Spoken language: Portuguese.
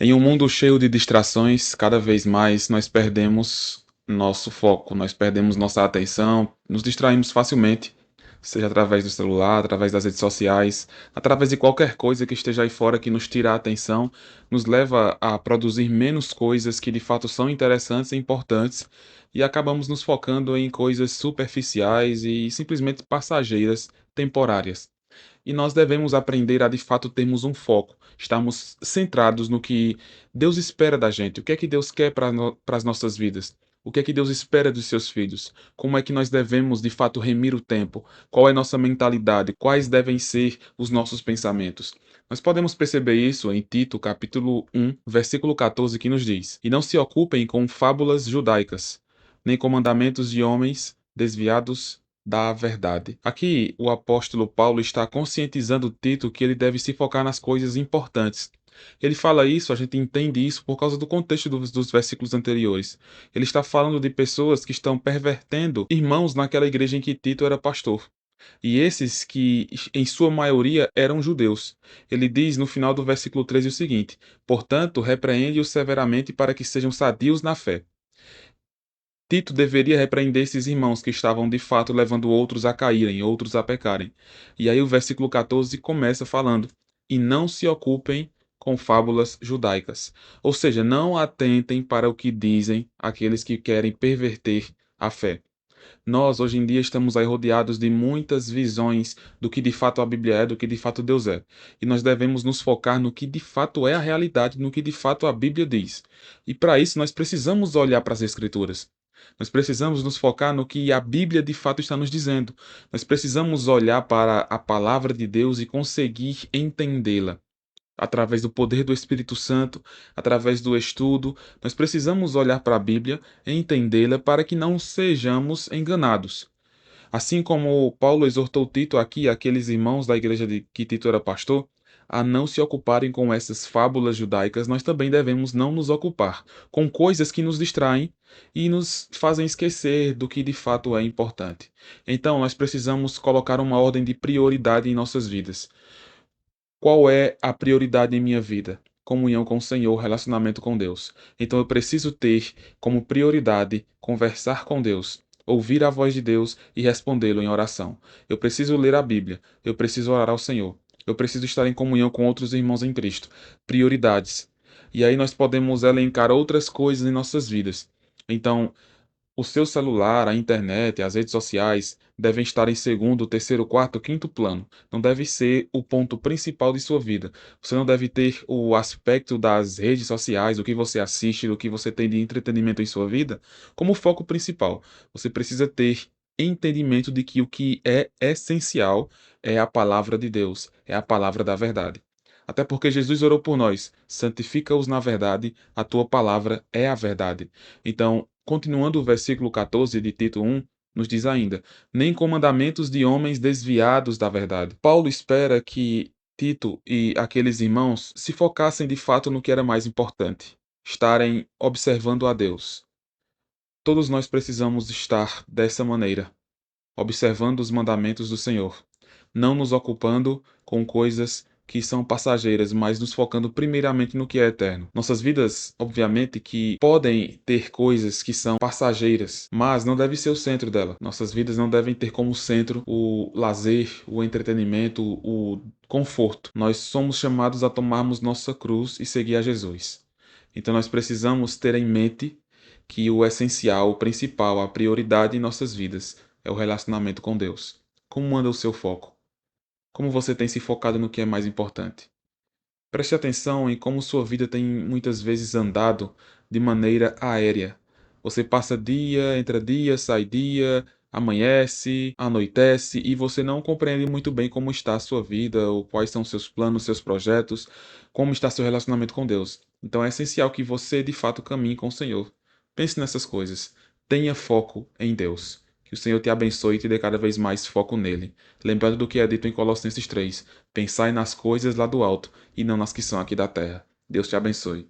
Em um mundo cheio de distrações, cada vez mais nós perdemos nosso foco, nós perdemos nossa atenção, nos distraímos facilmente, seja através do celular, através das redes sociais, através de qualquer coisa que esteja aí fora que nos tira a atenção, nos leva a produzir menos coisas que de fato são interessantes e importantes e acabamos nos focando em coisas superficiais e simplesmente passageiras, temporárias. E nós devemos aprender a de fato termos um foco, estarmos centrados no que Deus espera da gente, o que é que Deus quer para as nossas vidas, o que é que Deus espera dos seus filhos, como é que nós devemos de fato remir o tempo, qual é nossa mentalidade, quais devem ser os nossos pensamentos. Nós podemos perceber isso em Tito, capítulo 1, versículo 14, que nos diz: E não se ocupem com fábulas judaicas, nem com mandamentos de homens desviados da verdade. Aqui, o apóstolo Paulo está conscientizando Tito que ele deve se focar nas coisas importantes. Ele fala isso, a gente entende isso por causa do contexto dos versículos anteriores. Ele está falando de pessoas que estão pervertendo irmãos naquela igreja em que Tito era pastor. E esses que, em sua maioria, eram judeus. Ele diz no final do versículo 13 o seguinte: Portanto, repreende-os severamente para que sejam sadios na fé. Tito deveria repreender esses irmãos que estavam de fato levando outros a caírem, outros a pecarem. E aí o versículo 14 começa falando: E não se ocupem com fábulas judaicas. Ou seja, não atentem para o que dizem aqueles que querem perverter a fé. Nós, hoje em dia, estamos aí rodeados de muitas visões do que de fato a Bíblia é, do que de fato Deus é. E nós devemos nos focar no que de fato é a realidade, no que de fato a Bíblia diz. E para isso nós precisamos olhar para as Escrituras. Nós precisamos nos focar no que a Bíblia de fato está nos dizendo. Nós precisamos olhar para a palavra de Deus e conseguir entendê-la através do poder do Espírito Santo, através do estudo. Nós precisamos olhar para a Bíblia e entendê-la para que não sejamos enganados. Assim como Paulo exortou Tito aqui, aqueles irmãos da igreja de que Tito era pastor, a não se ocuparem com essas fábulas judaicas, nós também devemos não nos ocupar com coisas que nos distraem e nos fazem esquecer do que de fato é importante. Então, nós precisamos colocar uma ordem de prioridade em nossas vidas. Qual é a prioridade em minha vida? Comunhão com o Senhor, relacionamento com Deus. Então eu preciso ter como prioridade conversar com Deus, ouvir a voz de Deus e respondê-lo em oração. Eu preciso ler a Bíblia, eu preciso orar ao Senhor. Eu preciso estar em comunhão com outros irmãos em Cristo. Prioridades. E aí nós podemos elencar outras coisas em nossas vidas. Então, o seu celular, a internet, as redes sociais devem estar em segundo, terceiro, quarto, quinto plano. Não deve ser o ponto principal de sua vida. Você não deve ter o aspecto das redes sociais, do que você assiste, do que você tem de entretenimento em sua vida, como foco principal. Você precisa ter entendimento de que o que é essencial é a palavra de Deus, é a palavra da verdade. Até porque Jesus orou por nós: santifica-os na verdade, a tua palavra é a verdade. Então, continuando o versículo 14 de Tito 1, nos diz ainda: nem com mandamentos de homens desviados da verdade. Paulo espera que Tito e aqueles irmãos se focassem de fato no que era mais importante, estarem observando a Deus. Todos nós precisamos estar dessa maneira, observando os mandamentos do Senhor, não nos ocupando com coisas que são passageiras, mas nos focando primeiramente no que é eterno. Nossas vidas, obviamente, que podem ter coisas que são passageiras, mas não deve ser o centro dela. Nossas vidas não devem ter como centro o lazer, o entretenimento, o conforto. Nós somos chamados a tomarmos nossa cruz e seguir a Jesus. Então nós precisamos ter em mente que o essencial, o principal, a prioridade em nossas vidas é o relacionamento com Deus. Como anda o seu foco? Como você tem se focado no que é mais importante? Preste atenção em como sua vida tem muitas vezes andado de maneira aérea. Você passa dia, sai dia, amanhece, anoitece e você não compreende muito bem como está a sua vida, ou quais são seus planos, seus projetos, como está seu relacionamento com Deus. Então é essencial que você de fato caminhe com o Senhor. Pense nessas coisas. Tenha foco em Deus. Que o Senhor te abençoe e te dê cada vez mais foco nele. Lembrando do que é dito em Colossenses 3: pensai nas coisas lá do alto e não nas que são aqui da terra. Deus te abençoe.